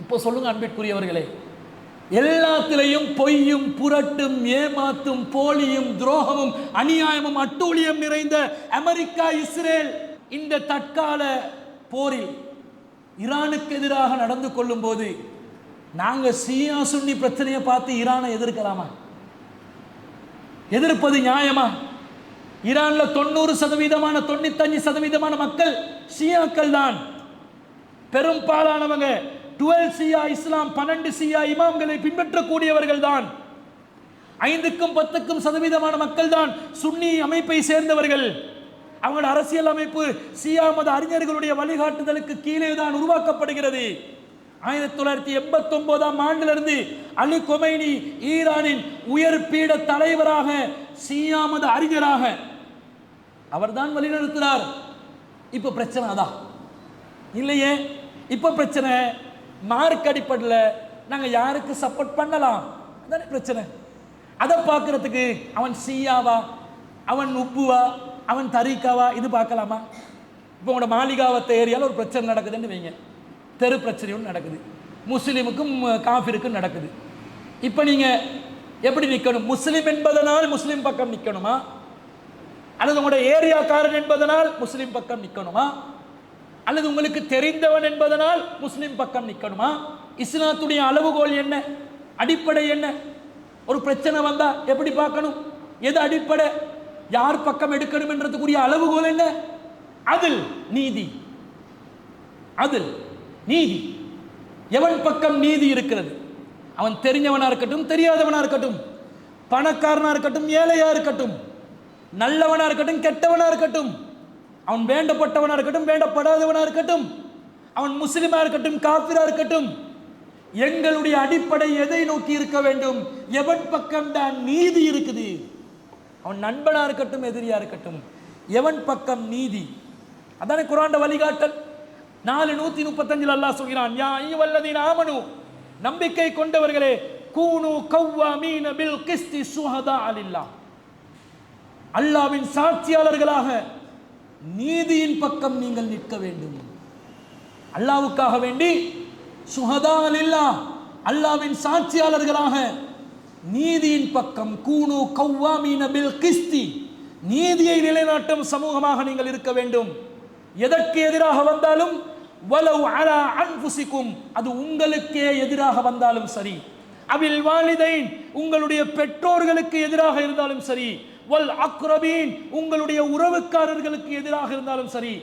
இப்போ சொல்லுங்க அன்பிற்குரியவர்களே, எல்லாத்திலையும் பொய்யும் புரட்டும் ஏமாத்தும் போலியும் துரோகமும் அநியாயமும் அட்டூழியம் நிறைந்த அமெரிக்கா இஸ்ரேல் இந்த தற்கால போரில் ஈரானுக்கு எதிராக நடந்து கொள்ளும் போது நாங்க சியா சுன்னி பிரச்சனையை பார்த்து ஈரானை எதிர்க்கலாமா? எதிர்ப்பது நியாயமா? ஈரான்ல 90% 95% மக்கள் ஷியாக்கள் தான். பெரும்பாலானவங்க 12 ஷியா இஸ்லாம் 12 ஷியா இமாம்களை பின்பற்றக்கூடியவர்கள் தான். 5க்கும் 10க்கும் சதவீதமான மக்கள் தான் சுன்னி அமைப்பை சேர்ந்தவர்கள். அவங்களோட அரசியல் அமைப்பு ஷியா மத அறிஞர்களுடைய வழிகாட்டுதலுக்கு கீழே தான் உருவாக்கப்படுகிறது. 1989ஆம் ஆண்டிலிருந்து அலி கொமைனி ஈரானின் உயர் பீட தலைவராக ஷியா மத அறிஞராக அவர்தான் வழிநடத்துகிறார். இப்ப பிரச்சனை அதான் இல்லையே. இப்ப பிரச்சனை மார்க் அடிப்படையில் நாங்க யாருக்கு சப்போர்ட் பண்ணலாம் அதானே பிரச்சனை. அதை பார்க்கறதுக்கு அவன் ஷியாவா, அவன் உப்புவா, அவன் தரீக்காவா இது பார்க்கலாமா? இப்போ உங்களோட மாளிகாவத்த ஏரியாவில் ஒரு பிரச்சனை நடக்குதுன்னு வைங்க, தெரு பிரச்சனையும் நடக்குது, முஸ்லீமுக்கும் காஃபிருக்கும் நடக்குது. இப்போ நீங்கள் எப்படி நிற்கணும்? முஸ்லீம் என்பதனால் முஸ்லீம் பக்கம் நிற்கணுமா, அல்லது உங்களோட ஏரியாக்காரன் என்பதனால் முஸ்லீம் பக்கம் நிற்கணுமா, அல்லது உங்களுக்கு தெரிந்தவன் என்பதனால் முஸ்லீம் பக்கம் நிற்கணுமா? இஸ்லாத்துடைய அளவுகோல் என்ன, அடிப்படை என்ன? ஒரு பிரச்சனை வந்தா எப்படி பார்க்கணும், எது அடிப்படை, யார் பக்கம் எடுக்கணும் என்றதுக்குரிய அளவுகோல் என்ன? அதில் நீதி, அதில் நீதி. எவன் பக்கம் நீதி இருக்கிறது? அவன் தெரிஞ்சவனா இருக்கட்டும், தெரியாதவனா இருக்கட்டும், பணக்காரனா இருக்கட்டும், ஏழையா இருக்கட்டும், நல்லவனா இருக்கட்டும், கெட்டவனா இருக்கட்டும், அவன் வேண்டப்பட்டவனா இருக்கட்டும், வேண்டப்படாதவனா இருக்கட்டும், அவன் முஸ்லிமா இருக்கட்டும், காபிரா இருக்கட்டும், எங்களுடைய அடிப்படை எதை நோக்கி இருக்க வேண்டும்? எவன் பக்கம் தான் நீதி இருக்குது? அவன் நண்பனா இருக்கட்டும், எதிரியா இருக்கட்டும், எவன் பக்கம் நீதி? அதானே குர்ஆன் வழிகாட்டல். 4:135 அல்லாஹ் சொல்கிறான், யா அய்யுஹல்லதீன ஆமனு, நம்பிக்கை கொண்டவர்களே, கூனு கவ்வாமீன பில் கிஸ்தி ஷுஹதா லில்லாஹ், அல்லாஹ்வின் சாட்சியாளர்களாக நீதியின் பக்கம் நீங்கள் நிற்க வேண்டும். அல்லாஹ்வுக்காக வேண்டி ஷுஹதா லில்லாஹ், அல்லாஹ்வின் சாட்சியாளர்களாக நீதியின் பக்கம், கூனு கவ்வாமீன பில் கிஸ்தி, நீதியை நிலைநாட்டும் சமூகமாக நீங்கள் இருக்க வேண்டும். எதற்கு எதிராக வந்தாலும், வலவ் அலா அன்ஃபுசிக்கும், அது உங்களுக்கே எதிராக வந்தாலும் சரி, அபில் வாலிதைன், உங்களுடைய பெற்றோர்களுக்கு எதிராக இருந்தாலும் சரி, வல் அக்ரபீன், உங்களுடைய உறவுக்காரர்களுக்கு எதிராக இருந்தாலும் சரி,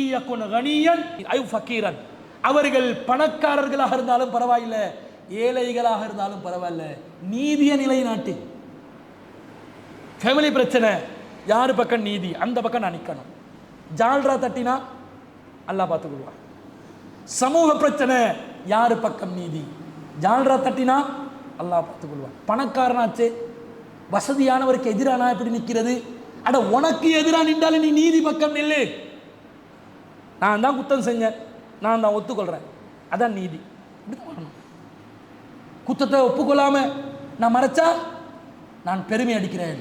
ஈயகுன் கனியன் ஐ ஃபகீரன், அவர்கள் பணக்காரர்களாக இருந்தாலும் பரவாயில்லை, ஏழைகளாக இருந்தாலும் பரவாயில்ல, நீதியை நிலைநாட்டி. ஃபேமிலி பிரச்சனை, யாரு பக்கம் நீதி அந்த பக்கம் நான் நிற்கணும். ஜால்ரா தட்டினா அல்லாஹ் பார்த்துக்கொள்வான். சமூக பிரச்சனை, யாரு பக்கம் நீதி, ஜால்ரா தட்டினா அல்லாஹ் பார்த்துக்கொள்வான். பணக்காரனாச்சு, வசதியானவருக்கு எதிரானா எப்படி நிற்கிறது? அட உனக்கு எதிராக நின்றாலும் நீ நீதி பக்கம் நில்லு. நான் தான் குத்தம் செஞ்சேன், நான் தான் ஒத்துக்கொள்றேன், அதான் நீதி. குத்தத்தை ஒப்புக்கொள்ளாம நான் மறைச்சா நான் பெருமை அடிக்கிறேன்.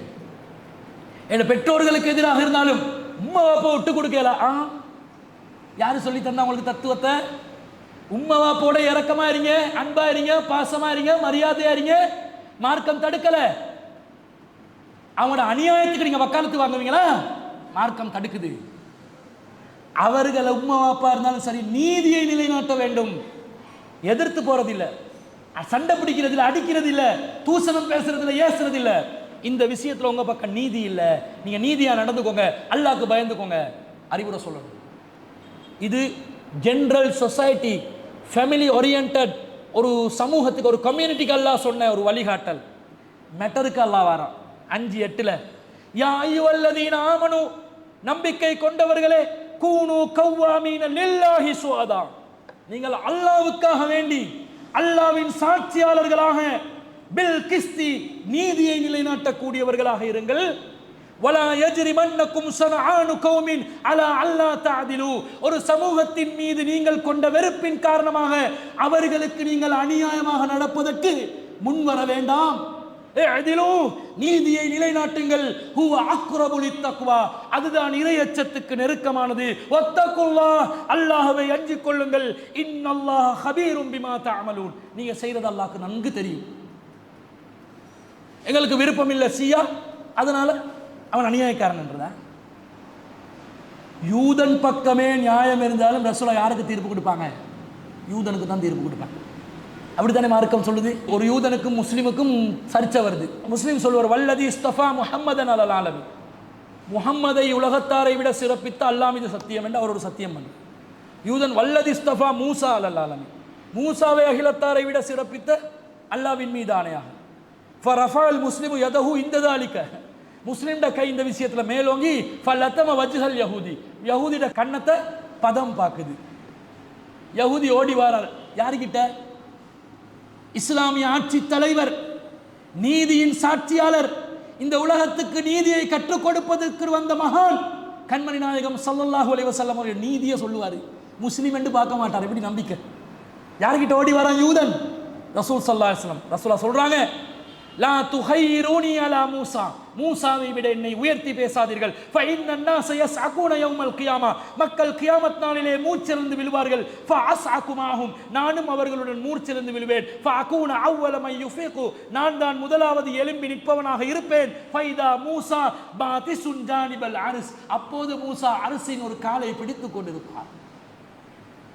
என் பெற்றோர்களுக்கு எதிராக இருந்தாலும் உம்மா வாப்பா விட்டு கொடுக்கல. யாரு சொல்லி தந்தா உங்களுக்கு தத்துவத்தை? உம்மா வாப்போட இறக்கமா இருங்க, அன்பா இருங்க, பாசமா இருங்க, மரியாதையா இருங்க. மார்க்கம் தடுக்கல. அவங்களோட அநியாயத்துக்கு நீங்க வக்காலத்து வாங்குவீங்களா? மார்க்கம் தடுக்குது. அவர்கள் உம்மா வாப்பா இருந்தாலும் சரி, நீதியை நிலைநாட்ட வேண்டும். எதிர்த்து போறதில்லை, சண்டை பிடிக்கிறது இல்லை, அடிக்கிறது இல்லை, தூசணம் பேசுறது இல்லை, ஏசுறது இல்லை. இந்த விஷயத்துல உங்க பக்கம் நீதி இல்லை, நீங்க நீதியா நடந்துக்கோங்க, அல்லாஹ்க்கு பயந்துக்கோங்க, அறிவுரை சொல்லணும். இது ஜெனரல் சொசைட்டி, ஃபேமிலி ஓரியன்டட் ஒரு சமூகத்துக்கு, ஒரு கம்யூனிட்டிக்கு அல்லாஹ் சொன்ன ஒரு வழிகாட்டல். மெட்டருக்கு அல்லாஹ் வரான் 5:8, யா அய்யுஹல்லதீன ஆமனு, நம்பிக்கை கொண்டவர்களே, கூனு கவ்வாமீன லில்லாஹி ஷுஹதா, நீங்கள் அல்லாஹ்வுக்காக வேண்டி அல்லாஹ்வின் சாட்சியாளர்களாக, பில் கிஸ்தி, நீதியை நிலைநாட்டக்கூடியவர்களாக இருங்கள். வலா யஜ்ரிமன்னக்கும் ஷனஆனு கௌமின் அலா அல்லா தஅதிலு, ஒரு சமூகத்தின் மீது நீங்கள் கொண்ட வெறுப்பின் காரணமாக அவர்களுக்கு நீங்கள் அநியாயமாக நடப்பதற்கு முன்வர வேண்டாம். இஅதிலு நீதியை நிலைநாட்டுங்கள், ஹுவ அக்ரபு லித்தக்வா அதுதான் இறையச்சத்துக்கு நெருக்கமானது. வத்தகுல்லாஹ் அல்லாஹ்வை அஞ்சிக் கொள்ளுங்கள். இன்னல்லாஹ ஹபீரும் பிமா தஅமலூன் நீங்க செய்யறது அல்லாஹ்க்கு நன்கு தெரியும். எங்களுக்கு விருப்பம் இல்லை ஷியா, அதனால அவன் அநியாயக்காரன் என்றதா? யூதன் பக்கமே நியாயம் இருந்தாலும் ரசூலுல்லாஹ் யாருக்கு தீர்ப்பு கொடுப்பாங்க? யூதனுக்கு தான் தீர்ப்பு கொடுப்பாங்க. அப்படித்தானே மார்க்கம் சொல்லுது. ஒரு யூதனுக்கும் முஸ்லிமுக்கும் சர்ச்சை வருது. முஸ்லிம் சொல்லுவார், வல்லதி இஸ்தஃபா முஹம்மதன் அலல் ஆலமீன், முஹம்மதை உலகத்தாரை விட சிறப்பித்த அல்லாஹ் மீது சத்தியம் என்று அவர் ஒரு சத்தியம் பண்ணு. யூதன் வல்லதி இஸ்தஃபா மூசா அலல் ஆலமீன், மூசாவை அகிலத்தாரை விட சிறப்பித்த அல்லாஹ்வின் மீது ஆணையாக. ஃபரஃபல் முஸ்லிமு யதஹு இந்ததாலிக, முஸ்லிம்ட கை இந்த விஷயத்துல மேலோங்கி ஃபலத்தம வஜ்ஹல் யஹூதி, யஹூதிட கண்ணத்தை பதம் பாக்குது. யஹூதி ஓடி வாரார் யாருக்கிட்ட? இஸ்லாமிய ஆட்சி தலைவர், நீதியின் சாட்சியாளர், இந்த உலகத்துக்கு நீதியை கற்றுக் கொடுப்பதற்கு வந்த மகான் கண்மணி நாயகம் ஸல்லல்லாஹு அலைஹி வஸல்லம் அவர்கள் நீதியை சொல்லுவார். முஸ்லீம் என்று பார்க்க மாட்டார். எப்படி நம்பிக்கை? யார்கிட்ட ஓடி வரான்? யூதன். ரசூல் ஸல்லல்லாஹு அலைஹி வஸல்லம் ரசூலா சொல்றாங்க, லா துஹையிரூனி அலா மூசா, மூசாவை விட என்னை உயர்த்தி பேசாதீர்கள். ஃபஇன்ன الناس يسعقون يوم القيامه, மக்கள் கியாமத் நாளிலே மூச்சிலிருந்து விழுவார்கள். ஃபஅஸ்அகு மாஹும், நானும் அவர்களுடன் மூச்சிலிருந்து விழுவேன். ஃபஅகூன அவ்வல மன் யுஃபிகு, நான் தான் முதலாவது எழும்பி நிற்பவனாக இருப்பேன். ஃபைதா மூசா பாதிசுன் ஜானிபல் அர்ஸ், அப்போது மூசா அர்ஸின் ஒரு காலை பிடித்துக் கொண்டிருப்பார்.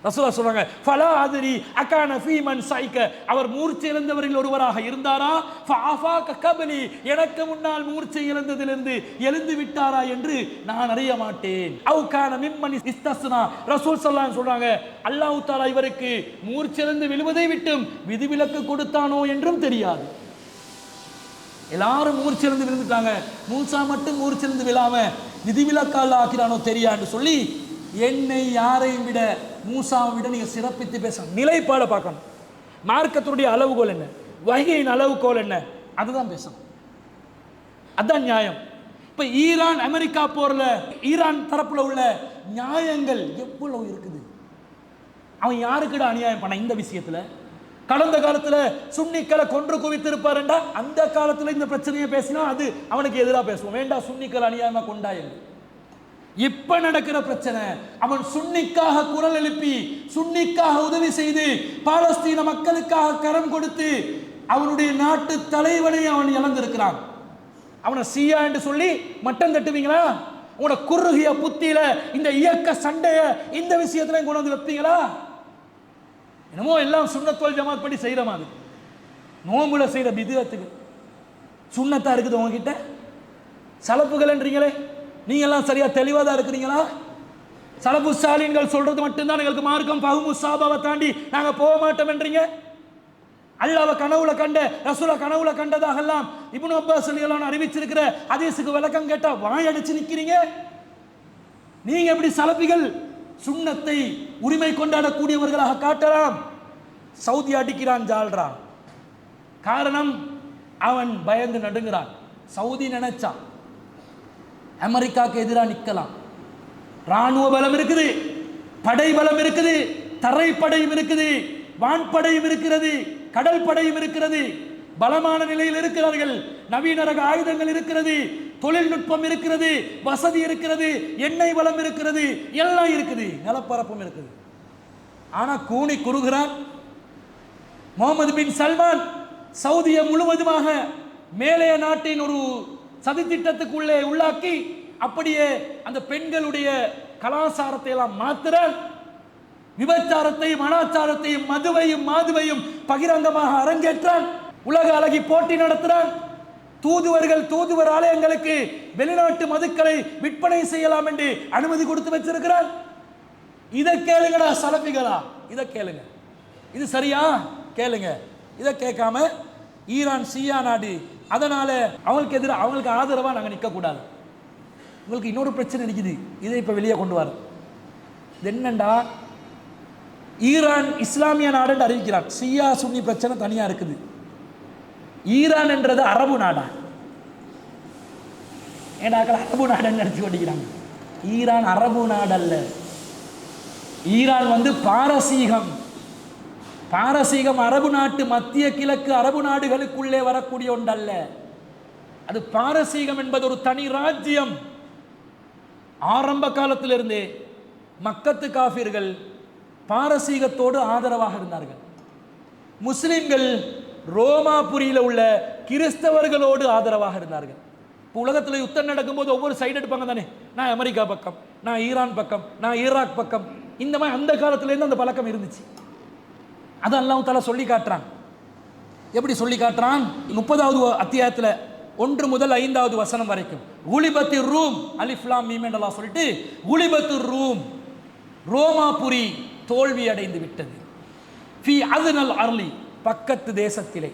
ரசூலுல்லாஹ் சொல்றாங்க, ஃபலா அத்ரி அகான ஃபீமன் சைக, அவர் மூர்ச்சை இழந்தவரில் ஒருவராக இருந்தாரா? ஃபஆஃபாக கப்லி, எனக்கு முன்னால் மூர்ச்சை இழந்ததிலிருந்து எழுந்து விட்டாரா என்று நான் அறிய மாட்டேன். அவு கான மிம்மன் இஸ்தஸ்னா, ரசூல் ஸல்லல்லாஹு அலைஹி சொல்றாங்க, அல்லாஹ் தஆலா இவருக்கு மூர்ச்சை இழந்து விழுவதை விட்டும் விதிவிலக்கு கொடுத்தானோ என்றும் தெரியாது. எல்லாரும் மூர்ச்சை இழந்து விழுந்துட்டாங்க, மூசா மட்டும் மூர்ச்சை இழந்து விழாம விதிவிலக்கு அல்லாஹ் ஆக்கினானோ தெரியான்னு சொல்லி, என்னை யாரையும் விட மூசாவை விட நீங்க சிறப்பித்து பேசணும். நிலைப்பாட பார்க்கணும். மார்க்கத்துடைய அளவுகோல் என்ன, வஹீயின் அளவுகோல் என்ன, அதுதான் பேசணும். அதுதான் நியாயம். இப்ப ஈரான் அமெரிக்கா போர்ல ஈரான் தரப்புல உள்ள நியாயங்கள் எவ்வளவு இருக்குது. அவன் யாருக்கிட அநியாயம் பண்ண இந்த விஷயத்துல? கடந்த காலத்துல சுன்னிக்களை கொன்று குவித்திருப்பாருண்டா அந்த காலத்துல இந்த பிரச்சனையை பேசினா அது அவனுக்கு எதிராக பேசுவோம். வேண்டாம் சுன்னிக்கள் அநியாயமா கொண்டாயது. இப்ப நடக்கிற பிரச்சனை, அவன் சுன்னிக்காக குரல் எழுப்பி சுன்னிக்காக உதவி செய்து பாலஸ்தீன மக்களுக்காக கரம் கொடுத்து அவனுடைய நாட்டு தலைவனை அவன் இழந்திருக்கிறான். அவனை சியா என்று சொல்லி மட்டம் தட்டுவீங்களா? உன குறுகிய புத்தியில இந்த இயக்க சண்டைய இந்த விஷயத்துல கொண்டு வந்து வைப்பீங்களா? என்னமோ எல்லாம் சுன்னத் வல் ஜமாத் படி செய்யற மாதிரி, நோம்புல செய்யற பிதுஅத்துக்கு சுன்னத்தா இருக்குது உங்ககிட்ட. சலப்புகள்ன்றீங்களே, நீங்க எல்லாம் சரியா தெளிவா தான் இருக்கிறீங்களா? சலபு சாலின்கள் சொல்றது மட்டும்தான் எங்களுக்கு மார்க்கம், ஃபஹ்மு ஸஹாபாவை தாண்டி நாங்க போக மாட்டோம் என்றீங்க. அல்லாஹ்வை கனவுல கண்ட, ரசூலை கனவுல கண்டதாக எல்லாம் இப்னு அப்பாஸ் ரலியல்லாஹு அறிவிச்சிருக்கிற ஹதீஸுக்கு விளக்கம் கேட்டா வாய் அடிச்சு நிக்கிறீங்க. நீங்க எப்படி சலபிகள் சுன்னத்தை உரிமை கொண்டாடக்கூடியவர்களாக காட்டலாம்? சவுதி அடிக்கிறான், ஜால்றான். காரணம், அவன் பயந்து நடுங்கிறான். சவுதி நினைச்சான் அமெரிக்காவுக்கு எதிராக நிற்கலாம். ராணுவ பலம் இருக்குது, படை பலம் இருக்குது, தரைப்படையும் இருக்குது, வான்படையும் இருக்கிறது, கடல் படையும் இருக்கிறது, பலமான நிலையில் இருக்கிறார்கள், நவீன ரக ஆயுதங்கள் இருக்கிறது, தொழில்நுட்பம் இருக்கிறது, வசதி இருக்கிறது, எண்ணெய் வளம் இருக்கிறது, எல்லாம் இருக்குது, நிலப்பரப்பும் இருக்குது. ஆனா கூனி குறுகிறான். முகமது பின் சல்மான் சவுதியை முழுவதுமாக மேலைய நாட்டின் ஒரு சதித்திட்டத்துக்குள்ளே உள்ளாக்கி அப்படியே அந்த பெண்களுடைய கலாச்சாரத்தை எல்லாம் மாத்துறான். விபச்சாரத்தையும் அனாச்சாரத்தையும் மதுவையும் மாதுவையும் பகிரங்கமாக அரங்கேற்றான். உலக அழகி போட்டி நடத்துறான். தூதுவர்கள் தூதுவர் ஆலயங்களுக்கு வெளிநாட்டு மதுக்களை விற்பனை செய்யலாம் என்று அனுமதி கொடுத்து வச்சிருக்கிறான். இதை கேளுங்கடா சலபிகளா, இதை கேளுங்க. இது சரியா? கேளுங்க. இதை கேட்காம ஈரான் ஷியா நாடு, அதனால அவங்களுக்கு எதிராக அவங்களுக்கு ஆதரவாக நாங்கள் நிற்கக்கூடாது. உங்களுக்கு இன்னொரு பிரச்சனை இருக்குது, இதை இப்போ வெளியே கொண்டு வர. இது என்னண்டா, ஈரான் இஸ்லாமிய நாடுன்னு அறிவிக்கிறான். ஷியா சுன்னி பிரச்சனை தனியாக இருக்குது. ஈரான் என்றது அரபு நாடா? ஏடாக்கள் அரபு நாடுன்னு நினைச்சு கொண்டிருக்கிறாங்க. ஈரான் அரபு நாடு அல்ல. ஈரான் பாரசீகம். பாரசீகம் அரபு நாட்டு, மத்திய கிழக்கு அரபு நாடுகளுக்குள்ளே வரக்கூடிய ஒன்றல்ல. அது பாரசீகம் என்பது ஒரு தனி ராஜ்யம். ஆரம்ப காலத்திலிருந்தே மக்கத்து காஃபிர்கள் பாரசீகத்தோடு ஆதரவாக இருந்தார்கள். முஸ்லிம்கள் ரோமாபுரியில் உள்ள கிறிஸ்தவர்களோடு ஆதரவாக இருந்தார்கள். இப்போ உலகத்தில் யுத்தம் நடக்கும்போது ஒவ்வொரு சைடு எடுப்பாங்க தானே. நான் அமெரிக்கா பக்கம், நான் ஈரான் பக்கம், நான் ஈராக் பக்கம். இந்த மாதிரி அந்த காலத்திலேருந்து அந்த பழக்கம் இருந்துச்சு. அது அல்லாஹ் தஆலா சொல்லி காட்டுறான். எப்படி சொல்லி காட்டுறான்? 30வது அத்தியாயத்தில் 1 முதல் 5வது வசனம் வரைக்கும் குலிபத்தி ரூம் அலிஃப் லாம் மீம் என்று அல்லாஹ் சொல்லிட்டு, குலிபத்து ரூம், ரோமாபுரி தோல்வி அடைந்து விட்டது. ஃபி அத்னல் அர்லி, பக்கத்து தேசத்திலே,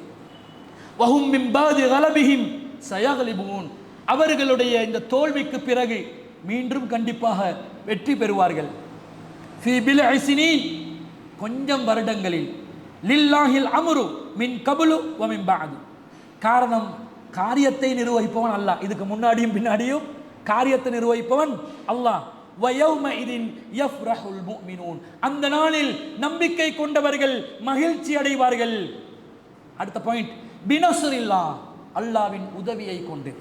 வஹும் மின் பாதி கலபிஹிம் சயக்லிபூன், அவர்களுடைய இந்த தோல்விக்கு பிறகு மீண்டும் கண்டிப்பாக வெற்றி பெறுவார்கள். ஃபி பில்இ சினீன், கொஞ்சம் வருடங்களில், லில்லாஹில் அம்ரு மின் கபுலு வ மின் பஅது, காரணம் காரியத்தை நிர்வகிப்பவன் அல்லாஹ். இதுக்கு முன்னாடியும் பின்னாடியும் காரியத்தை நிர்வகிப்பவன் அல்லாஹ். வ யௌமஇதின் யஃப்ரஹுல் முஃமினூன், அந்த நாளில் நம்பிக்கை கொண்டவர்கள் மகிழ்ச்சி அடைவார்கள். அடுத்த பாயிண்ட், பினஸ்ரில்லாஹ், அல்லாஹ்வின் உதவியை கொண்டு.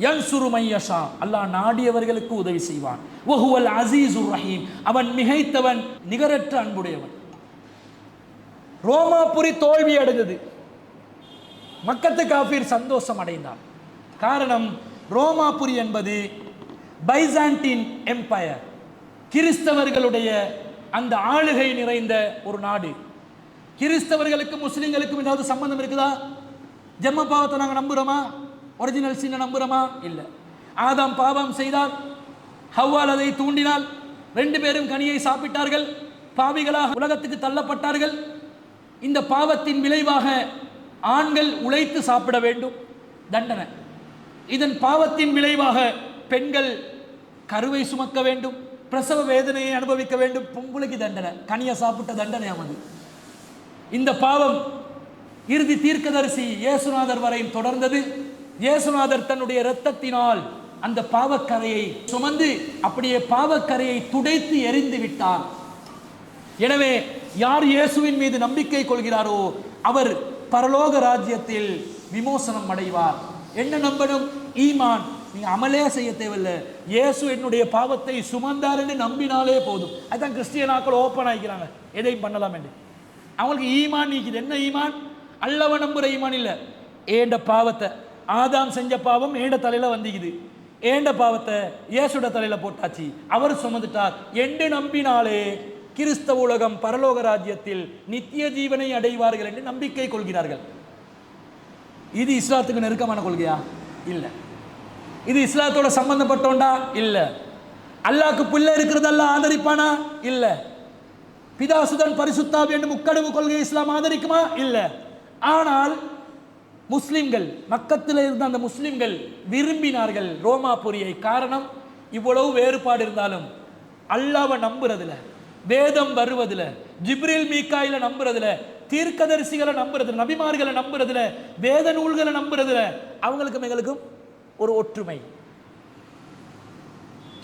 யன்சுரு மை யஷா, அல்லாஹ் நாடியவர்களுக்கு உதவி செய்வான். வஹுவல் அஸீஸுர் ரஹீம், அவன் மிகைத்தவன், நிகரற்ற அன்புடையவன். ரோமாபுரி தோல்வி அடைந்தது. மக்கத்து காஃபிர் சந்தோஷம் அடைந்தார். காரணம், ரோமாபுரி என்பது பைசாண்டின் எம்பயர், கிறிஸ்தவர்களுடைய அந்த ஆளுகை நிறைந்த ஒரு நாடு. கிறிஸ்தவர்களுக்கு முஸ்லிம்களுக்கும் ஏதாவது சம்பந்தம் இருக்குதா? ஜென்ம பாவத்தை நாங்கள் நம்புகிறோமா? ஒரிஜினல் சீனை நம்புகிறோமா? இல்லை. ஆதாம் பாவம் செய்தால், ஹவ்வால் அதை தூண்டினால், 2 பேரும் கனியை சாப்பிட்டார்கள், பாவிகளாக உலகத்துக்கு தள்ளப்பட்டார்கள். இந்த பாவத்தின் விளைவாக ஆண்கள் உழைத்து சாப்பிட வேண்டும், தண்டனை. இதன் பாவத்தின் விளைவாக பெண்கள் கருவை சுமக்க வேண்டும், பிரசவ வேதனையை அனுபவிக்க வேண்டும். பொம்பளைக்கு தண்டனை, கனியை சாப்பிட்ட தண்டனை ஆனது. இந்த பாவம் இறுதி தீர்க்கதரிசி இயேசுநாதர் வரையும் தொடர்ந்தது. இயேசுநாதர் தன்னுடைய இரத்தத்தினால் அந்த பாவக்கரையை சுமந்து அப்படியே பாவக்கரையை துடைத்து எரிந்து விட்டார். எனவே யார் இயேசுவின் மீது நம்பிக்கை கொள்கிறாரோ அவர் பரலோக ராஜ்யத்தில் விமோசனம் அடைவார். என்ன நம்பணும்? ஈமான். நீங்க அமலே செய்ய தேவையில்லை, இயேசு என்னுடைய பாவத்தை சுமந்தார் என்று நம்பினாலே போதும். அதுதான் கிறிஸ்டியனாக்கள் ஓப்பன் ஆகிக்கிறாங்க, எதையும் பண்ணலாம் என்று. அவங்களுக்கு ஈமான் நீக்குது. என்ன ஈமான்? அல்லவ நம்புற ஈமான் இல்லை. ஏண்ட பாவத்தை, ஆதாம் செஞ்ச பாவம் ஏண்ட தலையில வந்திக்குது, ஏண்ட பாவத்தை இயேசுட தலையில போட்டாச்சு, அவர் சுமந்துட்டார் என்று நம்பினாலே கிறிஸ்தவ உலகம் பரலோக ராஜ்யத்தில் நித்திய ஜீவனை அடைவார்கள் என்று நம்பிக்கை கொள்கிறார்கள். இது இஸ்லாத்துக்கு நெருக்கமான கொள்கையா? இல்லை. இது இஸ்லாத்தோட சம்பந்தப்பட்டோண்டா? இல்லை. அல்லாஹ்க்கு பிள்ளை இருக்கிறதெல்லாம் ஆதரிப்பானா? இல்லை. பிதாசுதன் பரிசுத்தாவி என்று முக்கடவு கொள்கை இஸ்லாம் ஆதரிக்குமா? இல்லை. ஆனால் முஸ்லிம்கள், மக்கத்தில் இருந்த அந்த முஸ்லிம்கள் விரும்பினார்கள் ரோமாபுரியை. காரணம், இவ்வளவு வேறுபாடு இருந்தாலும் அல்லாஹ்வை நம்புறதுல, வேதம் வருவதில், ஜிப்ரீல் மீகாயில நம்புறதுல, தீர்க்கதரிசிகளை நம்புறதுல, நபிமார்களை நம்புறதுல, வேத நூல்களை நம்புறதுல அவங்களுக்கும் எங்களுக்கும் ஒரு ஒற்றுமை.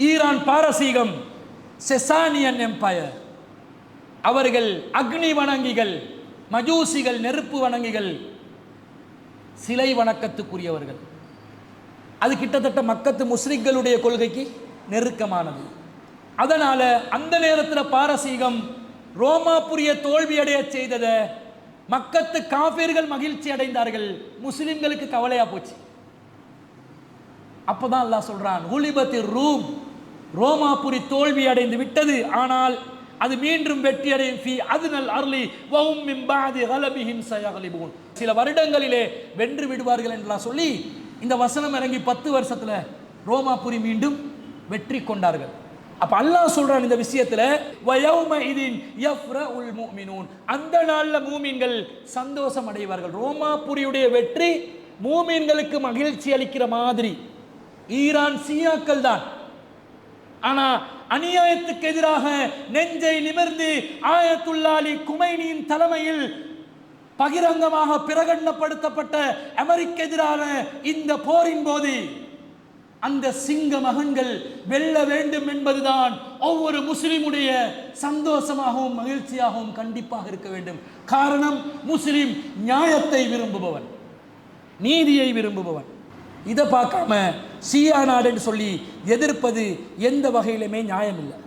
ஈரான் பாரசீகம், செசானியன் எம்பயர், அவர்கள் அக்னி வணங்கிகள், மஜூசிகள், நெருப்பு வணங்கிகள், சிலை வணக்கத்துக்குரியவர்கள். அது கிட்டத்தட்ட மக்கத்து முஸ்லிம்களுடைய கொள்கைக்கு நெருக்கமானது. அதனால அந்த நேரத்தில் பாரசீகம் ரோமாபுரிய தோல்வி அடைய செய்ததை மக்கத்து காஃபிர்கள் மகிழ்ச்சி அடைந்தார்கள், முஸ்லிம்களுக்கு கவலையா போச்சு. அப்பதான் அல்லாஹ் சொல்றான், குலிபத்தி ரூம், ரோமாபுரி தோல்வி அடைந்து விட்டது, ஆனால் அது மீண்டும் வெற்றி அடையும். ஃபி அத்னல் அர்லி வஹும் மின் பஅதி கலபிஹிம் சயக்லிபூன், சில வருடங்களிலே வென்று விடுவார்கள் என்றெல்லாம் சொல்லி இந்த வசனம் இறங்கி 10 வருஷத்துல ரோமாபுரி மீண்டும் வெற்றி கொண்டார்கள். அப்ப அல்லாஹ் சொல்றான் இந்த விஷயத்துல, வ யௌமஇதின் யஃப்ரஹுல் முஃமினூன், அந்த நாள்ல மூமின்கள் சந்தோஷம் அடைவார்கள். ரோமாபுரியுடைய வெற்றி மூமின்களுக்கு மகிழ்ச்சி அளிக்கிற மாதிரி. ஈரான் சியாக்கள் தான், ஆனா அநியாயத்துக்கு எதிராக நெஞ்சை நிமிர்ந்து ஆயத்துல்லா அலி குமைனியின் தலைமையில் பகிரங்கமாக பிரகடனப்படுத்தப்பட்ட அமெரிக்க எதிரான இந்த போரின் போது அந்த சிங்க மகன்கள் வெல்ல வேண்டும் என்பதுதான் ஒவ்வொரு முஸ்லிமுடைய சந்தோஷமாகவும் மகிழ்ச்சியாகவும் கண்டிப்பாக இருக்க வேண்டும். காரணம், முஸ்லிம் நியாயத்தை விரும்புபவன், நீதியை விரும்புபவன். இதை பார்க்காம ஷியா நாடுன்னு சொல்லி எதிர்ப்பது எந்த வகையிலுமே நியாயம் இல்லை.